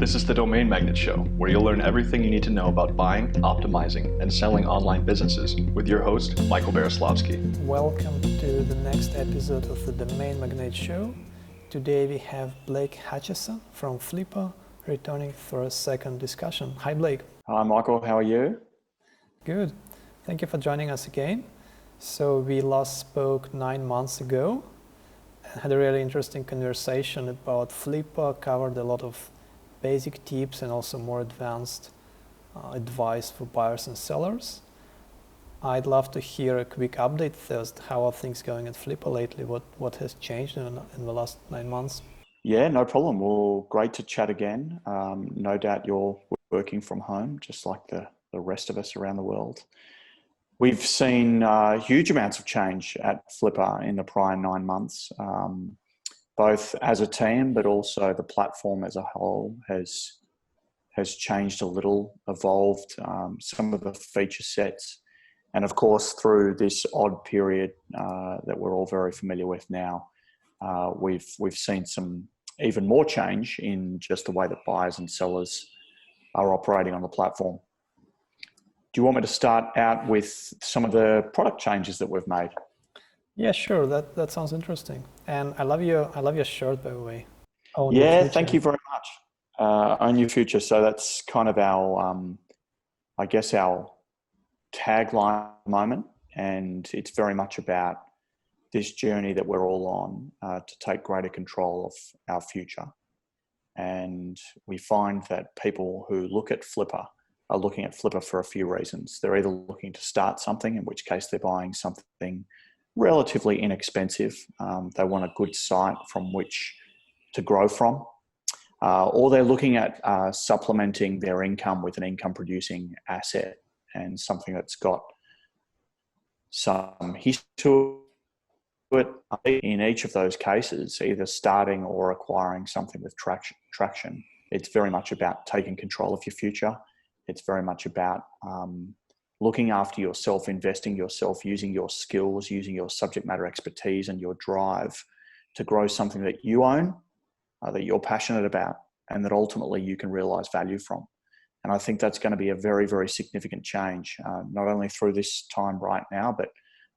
This is the Domain Magnate Show, where you'll learn everything you need to know about buying, optimizing, and selling online businesses with your host, Michael Beroslavsky. Welcome to the next episode of the Domain Magnate Show. Today we have Blake Hutchison from Flippa returning for a second discussion. Hi, Blake. Hi, Michael. How are you? Good. Thank you for joining us again. So we last spoke 9 months ago and had a really interesting conversation about Flippa, covered a lot of basic tips and also more advanced advice for buyers and sellers. I'd love to hear a quick update first. How are things going at Flippa lately? What has changed in the last 9 months? Yeah, no problem. Well, great to chat again. No doubt you're working from home, just like the rest of us around the world. We've seen huge amounts of change at Flippa in the prior 9 months, both as a team, but also the platform as a whole has changed a little, evolved some of the feature sets. And of course, through this odd period that we're all very familiar with now, we've seen some even more change in just the way that buyers and sellers are operating on the platform. Do you want me to start out with some of the product changes that we've made? Yeah, sure. That sounds interesting. And I love your shirt, by the way. Yeah, thank you very much. Own Your Future. So that's kind of our, I guess, our tagline at the moment. And it's very much about this journey that we're all on to take greater control of our future. And we find that people who look at Flippa are looking at Flippa for a few reasons. They're either looking to start something, in which case they're buying something relatively inexpensive. They want a good site from which to grow from. Or they're looking at supplementing their income with an income producing asset and something that's got some history to it. In each of those cases, either starting or acquiring something with traction, it's very much about taking control of your future. It's very much about looking after yourself, investing yourself, using your skills, using your subject matter expertise and your drive to grow something that you own, that you're passionate about, and that ultimately you can realize value from. And I think that's going to be a very, very significant change, not only through this time right now, but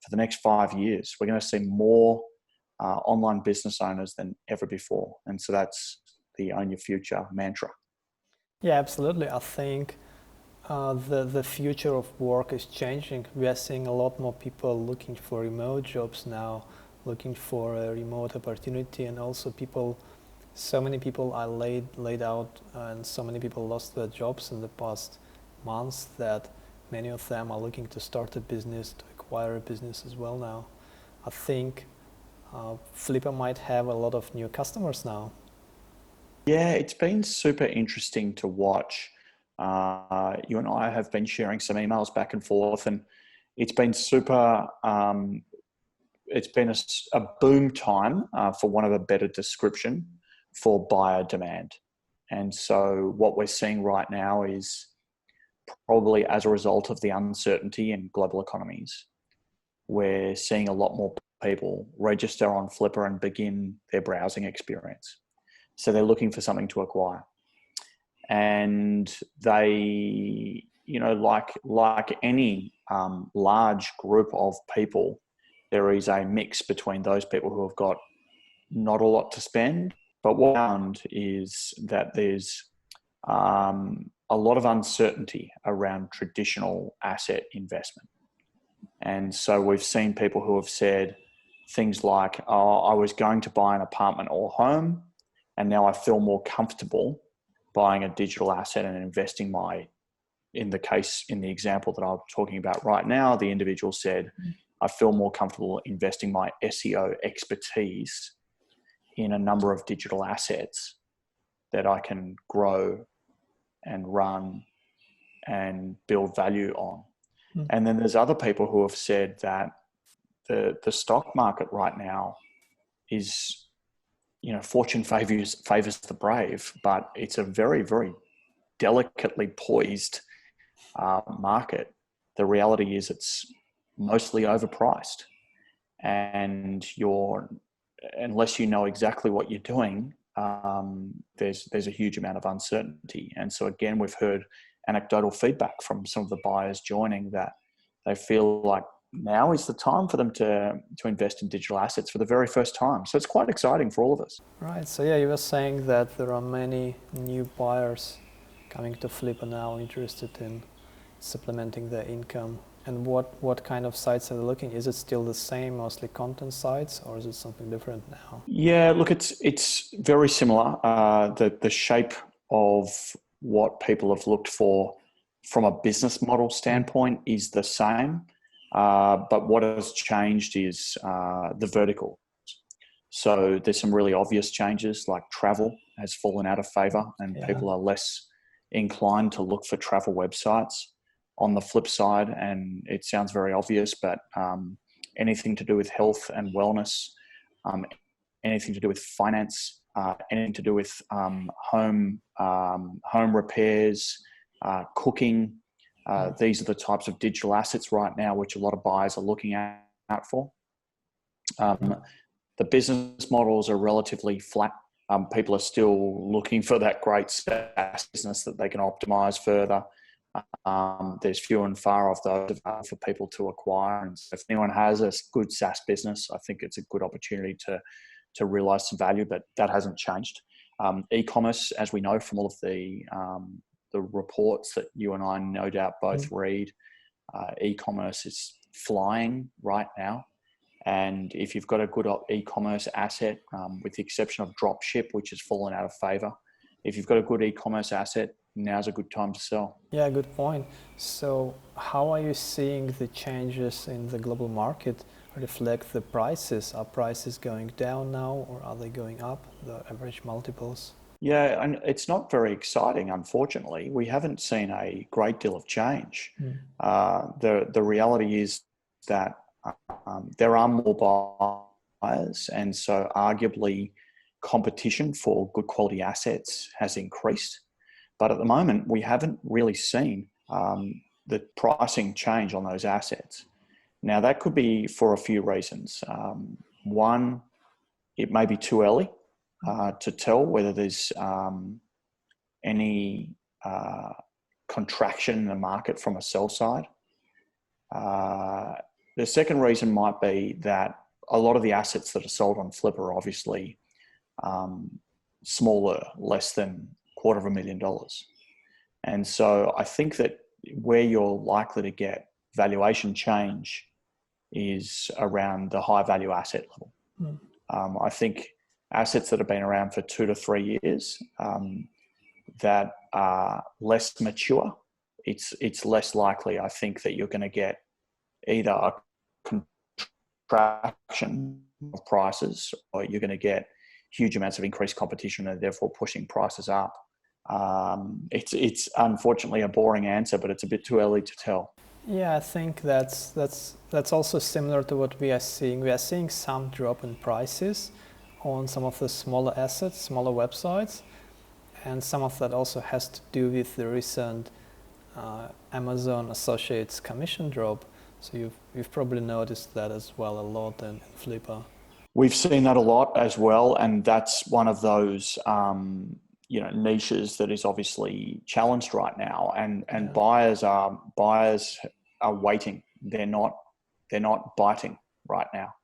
for the next 5 years. We're going to see more online business owners than ever before. And so that's the Own Your Future mantra. Yeah, absolutely. I think the future of work is changing. We are seeing a lot more people looking for remote jobs now, looking for a remote opportunity, and also so many people are laid out and so many people lost their jobs in the past months that many of them are looking to start a business, to acquire a business as well now. I think Flippa might have a lot of new customers now. Yeah, it's been super interesting to watch. You and I have been sharing some emails back and forth, and it's been super, it's been a boom time, for want of a better description, for buyer demand. And so what we're seeing right now is probably as a result of the uncertainty in global economies, we're seeing a lot more people register on Flippa and begin their browsing experience. So they're looking for something to acquire. And they, like any large group of people, there is a mix between those people who have got not a lot to spend. But what I found is that there's a lot of uncertainty around traditional asset investment. And so we've seen people who have said things like, I was going to buy an apartment or home, and now I feel more comfortable buying a digital asset and investing in the example that I'm talking about right now, the individual said, I feel more comfortable investing my SEO expertise in a number of digital assets that I can grow and run and build value on. And then there's other people who have said that the stock market right now is, fortune favors the brave, but it's a very, very delicately poised market. The reality is it's mostly overpriced, and unless you know exactly what you're doing, there's a huge amount of uncertainty. And so again, we've heard anecdotal feedback from some of the buyers joining that they feel like now is the time for them to invest in digital assets for the very first time. So it's quite exciting for all of us. Right. So yeah, you were saying that there are many new buyers coming to Flippa now, interested in supplementing their income. And what kind of sites are they looking? Is it still the same, mostly content sites, or is it something different now? Yeah, look, it's very similar. The shape of what people have looked for from a business model standpoint is the same, but what has changed is the vertical. So there's some really obvious changes, like travel has fallen out of favor, and people are less inclined to look for travel websites. On the flip side, and it sounds very obvious, but anything to do with health and wellness, anything to do with finance, anything to do with home repairs, cooking. These are the types of digital assets right now which a lot of buyers are looking out for. The business models are relatively flat. People are still looking for that great SaaS business that they can optimize further. There's few and far of those for people to acquire. And so if anyone has a good SaaS business, I think it's a good opportunity to realize some value, but that hasn't changed. E-commerce, as we know from all of the reports that you and I no doubt both read, e-commerce is flying right now. And if you've got a good e-commerce asset, with the exception of dropship, which has fallen out of favor, if you've got a good e-commerce asset, now's a good time to sell. Yeah, good point. So how are you seeing the changes in the global market reflect the prices? Are prices going down now, or are they going up, the average multiples? Yeah, and it's not very exciting, unfortunately. We haven't seen a great deal of change. The reality is that there are more buyers, and so arguably competition for good quality assets has increased. But at the moment, we haven't really seen the pricing change on those assets. Now, that could be for a few reasons. One, it may be too early to tell whether there's any contraction in the market from a sell side. The second reason might be that a lot of the assets that are sold on Flippa are obviously smaller, less than $250,000. And so I think that where you're likely to get valuation change is around the high value asset level. I think assets that have been around for 2 to 3 years that are less mature, it's less likely, I think, that you're going to get either a contraction of prices, or you're going to get huge amounts of increased competition and therefore pushing prices up. It's unfortunately a boring answer, but it's a bit too early to tell. Yeah, I think that's also similar to what we are seeing. We are seeing some drop in prices on some of the smaller assets, smaller websites, and some of that also has to do with the recent Amazon Associates commission drop. So you've probably noticed that as well a lot in Flippa. We've seen that a lot as well, and that's one of those niches that is obviously challenged right now, and buyers are waiting. They're not biting right now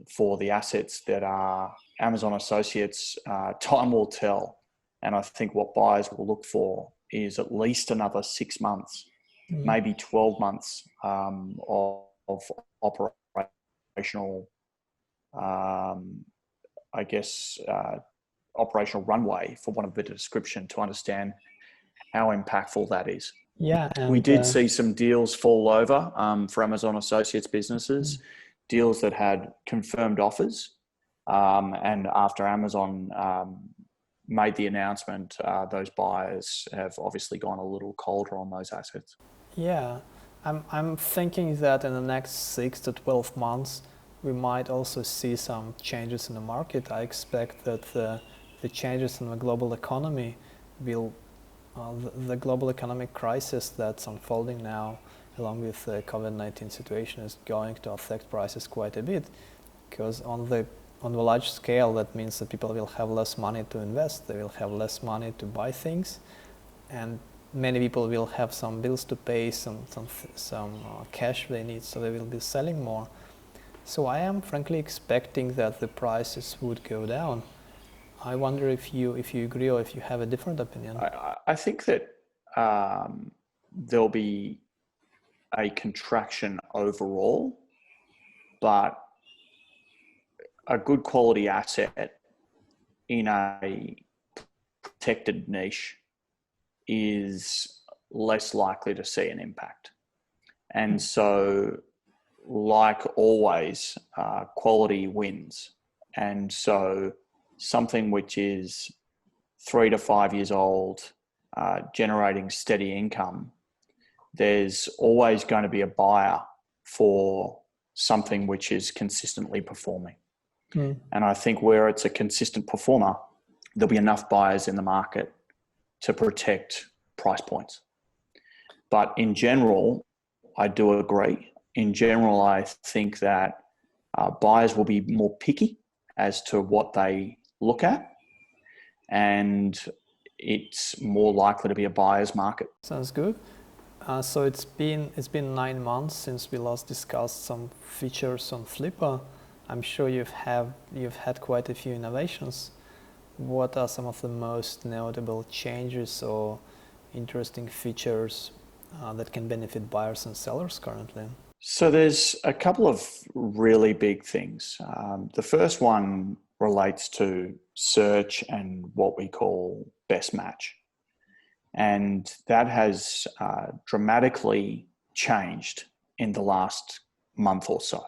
for the assets that are Amazon Associates. Time will tell, and I think what buyers will look for is at least another 6 months, maybe 12 months of operational, operational runway, for want of a better description, to understand how impactful that is. Yeah, and we did see some deals fall over for Amazon Associates businesses, deals that had confirmed offers, and after Amazon made the announcement, those buyers have obviously gone a little colder on those assets. Yeah, I'm thinking that in the next 6 to 12 months, we might also see some changes in the market. I expect that the changes in the global economy will, the global economic crisis that's unfolding now, along with the COVID-19 situation, is going to affect prices quite a bit. Because on the on a large scale, that means that people will have less money to invest, they will have less money to buy things, and many people will have some bills to pay, some cash they need, so they will be selling more. So I am frankly expecting that the prices would go down. I wonder if you agree or if you have a different opinion. I think that there'll be a contraction overall, but a good quality asset in a protected niche is less likely to see an impact. And so, like always, quality wins. And so something which is 3 to 5 years old, generating steady income, there's always going to be a buyer for something which is consistently performing. And I think where it's a consistent performer, there'll be enough buyers in the market to protect price points. But in general, I do agree. In general, I think that buyers will be more picky as to what they look at, and it's more likely to be a buyer's market. Sounds good. So it's been 9 months since we last discussed some features on Flippa. I'm sure you've had quite a few innovations. What are some of the most notable changes or interesting features that can benefit buyers and sellers currently? So there's a couple of really big things. The first one relates to search and what we call best match. And that has dramatically changed in the last month or so.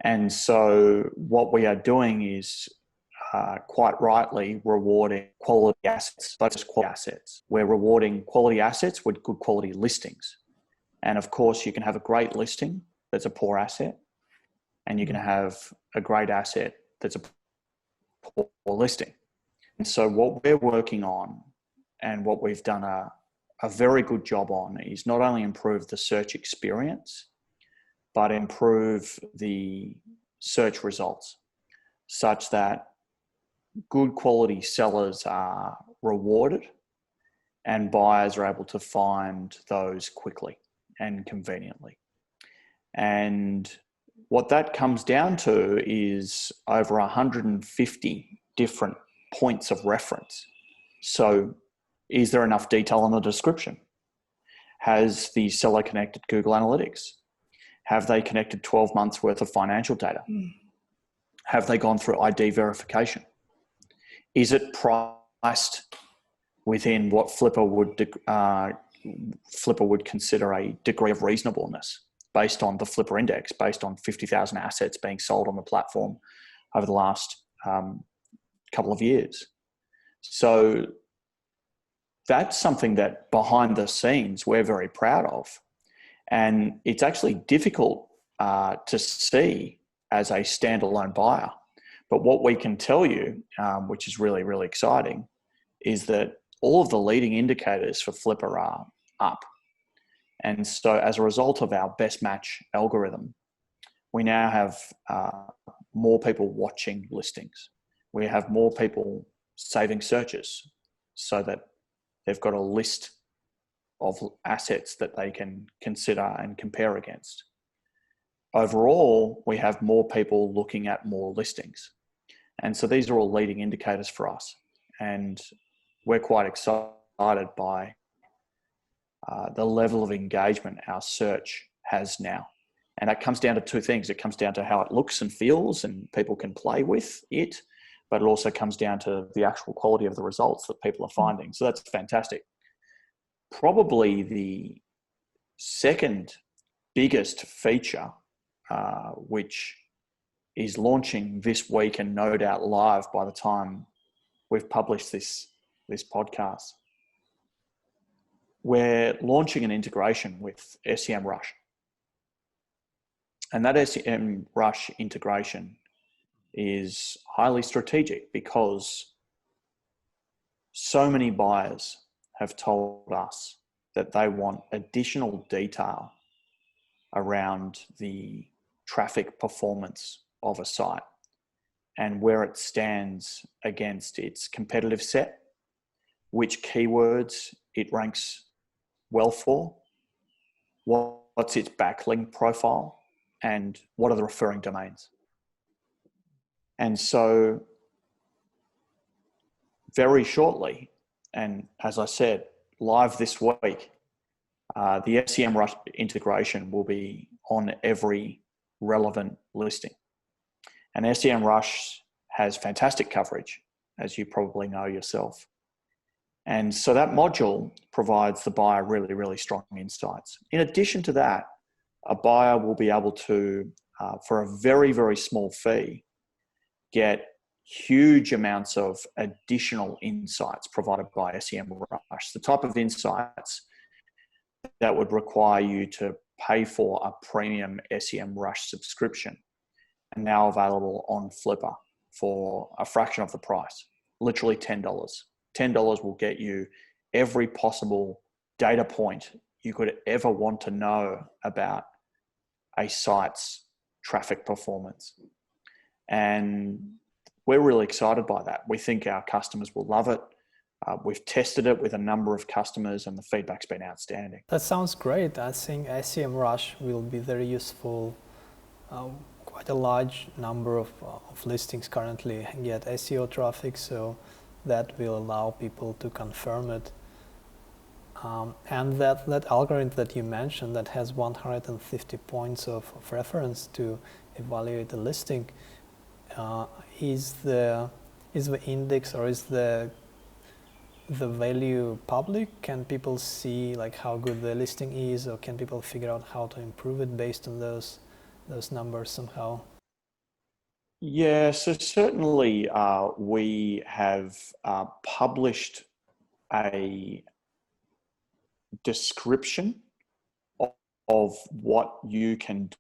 And so what we are doing is quite rightly rewarding quality assets, but just quality assets. We're rewarding quality assets with good quality listings. And of course, you can have a great listing that's a poor asset, and you can have a great asset that's a poor listing. And so what we're working on and what we've done a very good job on is not only improve the search experience, but improve the search results such that good quality sellers are rewarded and buyers are able to find those quickly and conveniently. And what that comes down to is over 150 different points of reference. So is there enough detail in the description? Has the seller connected Google Analytics? Have they connected 12 months worth of financial data? Have they gone through ID verification? Is it priced within what Flippa would consider a degree of reasonableness based on the Flippa index, based on 50,000 assets being sold on the platform over the last couple of years? So that's something that behind the scenes we're very proud of. And it's actually difficult to see as a standalone buyer. But what we can tell you, which is really, really exciting, is that all of the leading indicators for Flippa are up. And so as a result of our best match algorithm, we now have more people watching listings. We have more people saving searches so that they've got a list of assets that they can consider and compare against. Overall, we have more people looking at more listings. And so these are all leading indicators for us. And we're quite excited by the level of engagement our search has now. And that comes down to two things. It comes down to how it looks and feels and people can play with it, but it also comes down to the actual quality of the results that people are finding. So that's fantastic. Probably the second biggest feature, which is launching this week and no doubt live by the time we've published this podcast, we're launching an integration with SEMrush. And that SEMrush integration is highly strategic because so many buyers have told us that they want additional detail around the traffic performance of a site. and where it stands against its competitive set, which keywords it ranks well for, what's its backlink profile, and what are the referring domains. And so very shortly, and as I said, live this week, the SEM Rush integration will be on every relevant listing. And SEM Rush has fantastic coverage, as you probably know yourself. And so that module provides the buyer really, really strong insights. In addition to that, a buyer will be able to, for a very, very small fee, get huge amounts of additional insights provided by SEM Rush, the type of insights that would require you to pay for a premium SEM Rush subscription, and now available on Flippa for a fraction of the price, literally $10. $10 will get you every possible data point you could ever want to know about a site's traffic performance. And we're really excited by that. We think our customers will love it. We've tested it with a number of customers and the feedback's been outstanding. That sounds great. I think SEM Rush will be very useful. Quite a large number of listings currently get SEO traffic, so that will allow people to confirm it. And that algorithm that you mentioned that has 150 points of reference to evaluate the listing, is the index or is the value public? Can people see like how good the listing is, or can people figure out how to improve it based on those numbers somehow? Yeah, so certainly we have published a description of what you can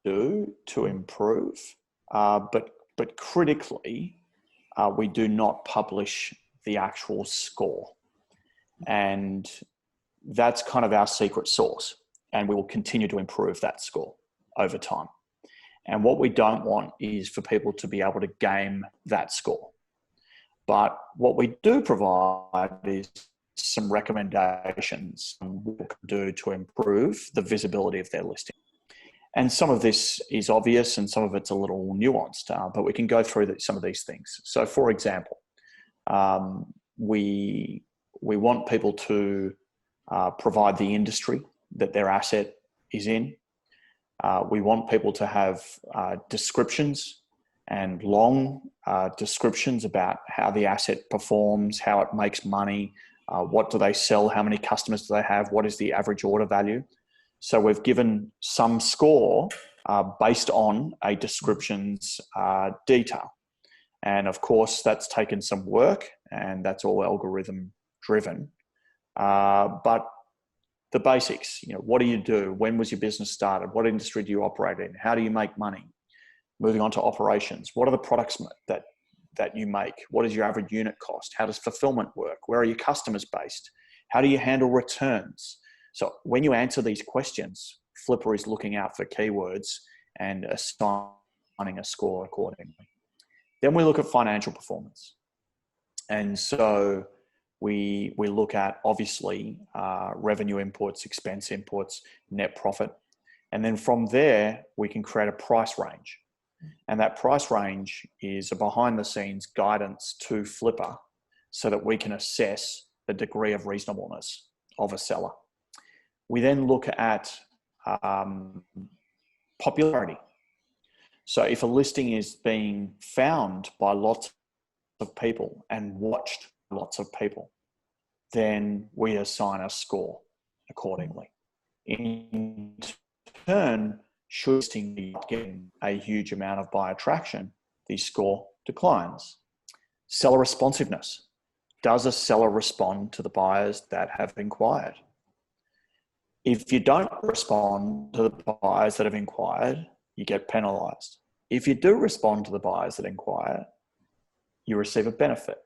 do to improve, but critically, we do not publish the actual score, and that's kind of our secret sauce, and we will continue to improve that score over time. And what we don't want is for people to be able to game that score. But what we do provide is some recommendations on what we can do to improve the visibility of their listing. And some of this is obvious and some of it's a little nuanced, but we can go through some of these things. So for example, we want people to provide the industry that their asset is in. We want people to have descriptions and long descriptions about how the asset performs, how it makes money, what do they sell, how many customers do they have, what is the average order value. So we've given some score based on a description's detail. And of course, that's taken some work and that's all algorithm driven. But the basics, what do you do? When was your business started? What industry do you operate in? How do you make money? Moving on to operations. What are the products that you make? What is your average unit cost? How does fulfillment work? Where are your customers based? How do you handle returns? So when you answer these questions, Flippa is looking out for keywords and assigning a score accordingly. Then we look at financial performance. And so we look at, obviously, revenue inputs, expense inputs, net profit. And then from there, we can create a price range. And that price range is a behind-the-scenes guidance to Flippa so that we can assess the degree of reasonableness of a seller. We then look at popularity. So if a listing is being found by lots of people and watched by lots of people, then we assign a score accordingly. In turn, should listing be getting a huge amount of buyer traction, the score declines. Seller responsiveness. Does a seller respond to the buyers that have inquired? If you don't respond to the buyers that have inquired, you get penalized. If you do respond to the buyers that inquire, you receive a benefit.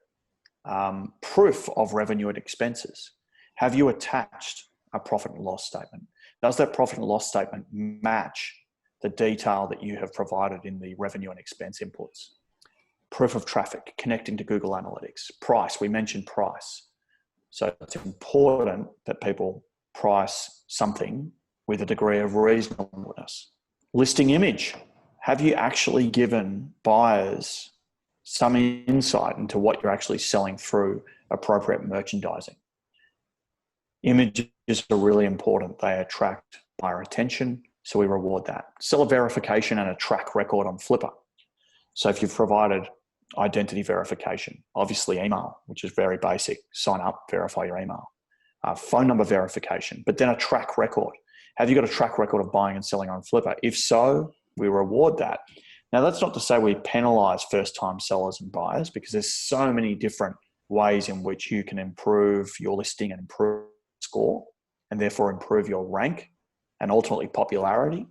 Proof of revenue and expenses. Have you attached a profit and loss statement? Does that profit and loss statement match the detail that you have provided in the revenue and expense inputs? proof of traffic, connecting to Google Analytics, price. We mentioned price. So it's important that people price something with a degree of reasonableness. Listing image. Have you actually given buyers some insight into what you're actually selling through appropriate merchandising? Images are really important. They attract buyer attention, so we reward that. Seller verification and a track record on Flippa. So if you've provided identity verification, obviously email, which is very basic, sign up, verify your email. Phone number verification, but then a track record. Have you got a track record of buying and selling on Flippa? If so, we reward that. Now, that's not to say we penalize first-time sellers and buyers, because there's so many different ways in which you can improve your listing and improve score, and therefore improve your rank and ultimately popularity.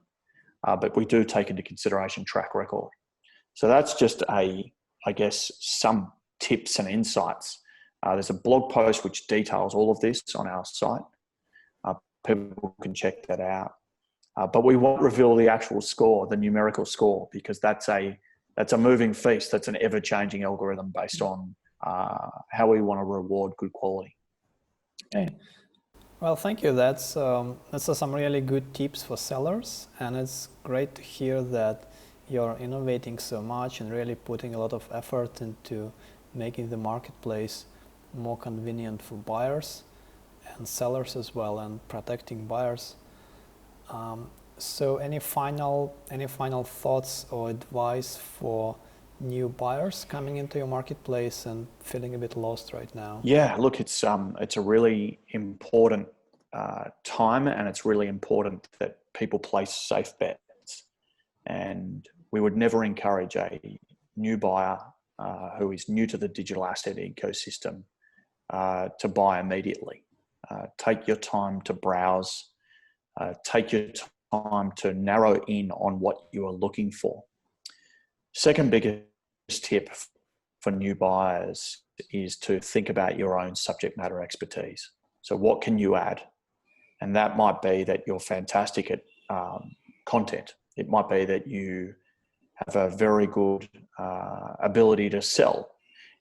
But we do take into consideration track record. So that's just some tips and insights. There's a blog post which details all of this on our site. People can check that out. But we won't reveal the actual score, the numerical score, because that's a moving feast. That's an ever-changing algorithm based on how we want to reward good quality. Okay. Well, thank you. That's some really good tips for sellers, and it's great to hear that you're innovating so much and really putting a lot of effort into making the marketplace more convenient for buyers and sellers as well, and protecting buyers. So any final thoughts or advice for new buyers coming into your marketplace and feeling a bit lost right now? Yeah, look, it's a really important time, and it's really important that people place safe bets. And we would never encourage a new buyer who is new to the digital asset ecosystem to buy immediately. Take your time to browse. Take your time to narrow in on what you are looking for. Second biggest tip for new buyers is to think about your own subject matter expertise. So what can you add? And that might be that you're fantastic at content. It might be that you have a very good ability to sell.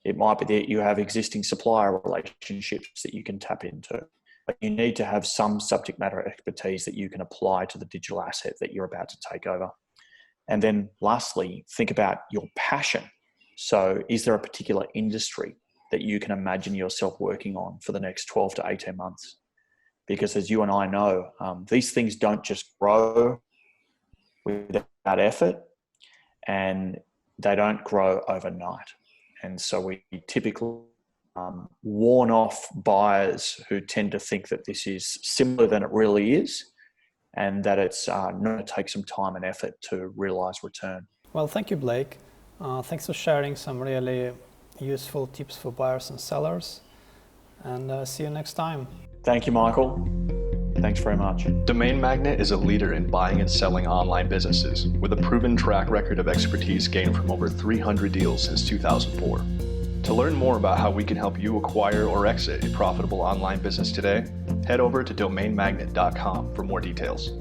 It might be that you have existing supplier relationships that you can tap into. But you need to have some subject matter expertise that you can apply to the digital asset that you're about to take over. And then lastly, think about your passion. So is there a particular industry that you can imagine yourself working on for the next 12 to 18 months? Because as you and I know, these things don't just grow without effort, and they don't grow overnight. And so we typically warn off buyers who tend to think that this is simpler than it really is, and that it's going to take some time and effort to realize return. Well, thank you, Blake. Thanks for sharing some really useful tips for buyers and sellers, and see you next time. Thank you, Michael. Thanks very much. Domain Magnate is a leader in buying and selling online businesses with a proven track record of expertise gained from over 300 deals since 2004. To learn more about how we can help you acquire or exit a profitable online business today, head over to domainmagnate.com for more details.